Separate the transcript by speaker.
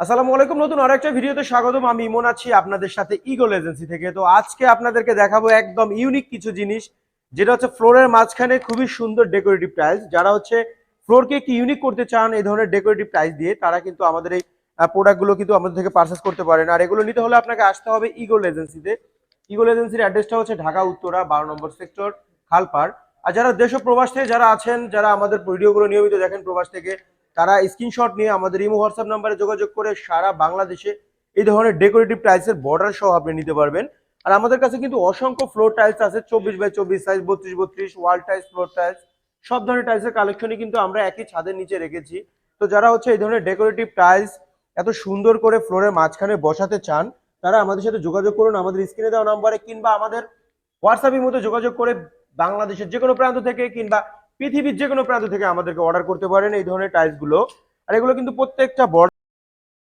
Speaker 1: আসসালামু আলাইকুম, নতুন আরেকটা ভিডিওতে স্বাগতম। আমি ইমন আছি আপনাদের সাথে ইগল এজেন্সি থেকে। তো আজকে আপনাদেরকে দেখাবো একদম ইউনিক কিছু জিনিস, যেটা হচ্ছে ফ্লোরের মাঝখানে খুবই সুন্দর ডেকোরেটিভ টাইলস। যারা হচ্ছে ফ্লোরকে একটু ইউনিক করতে চান এই ধরনের ডেকোরেটিভ টাইলস দিয়ে, তারা কিন্তু আমাদের এই প্রোডাক্টগুলো কিন্তু আমাদের থেকে পারচেস করতে পারেন। আর এগুলো নিতে হলে আপনাকে আসতে হবে ইগল এজেন্সিতে। ইগল এজেন্সির অ্যাড্রেসটা হচ্ছে ঢাকা উত্তরা 12 নম্বর সেক্টর, খালপাড়। আর যারা দেশ ও প্রবাস থেকে যারা আছেন, যারা আমাদের ভিডিওগুলো নিয়মিত দেখেন প্রবাস থেকে, তারা স্ক্রিনশট নিয়ে আমাদের ইমো হোয়াটসঅ্যাপ নাম্বারে যোগাযোগ করে সারা বাংলাদেশে এই ধরনের ডেকোরেটিভ টাইলসের বর্ডার সহ আপনি নিতে পারবেন। আর আমাদের কাছে কিন্তু অসংখ্য ফ্লোর টাইলস আছে, 24x24 size, 32x32, wall tiles, floor tiles, সব ধরনের টাইলসের কালেকশনই কিন্তু আমরা একই ছাদের নিচে রেখেছি। তো যারা হচ্ছে এই ধরনের ডেকোরেটিভ টাইলস এত সুন্দর করে ফ্লোরের মাঝখানে বসাতে চান, তারা আমাদের সাথে যোগাযোগ করুন আমাদের স্ক্রিনে দেওয়া নাম্বারে, কিংবা আমাদের হোয়াটসঅ্যাপের মধ্যে যোগাযোগ করে বাংলাদেশের যে কোনো প্রান্ত থেকে কিংবা পৃথিবীর যে কোনো প্রান্ত থেকে আমাদেরকে অর্ডার করতে পারেন এই ধরনের টাইলস গুলো। আর এগুলো কিন্তু প্রত্যেকটা বড়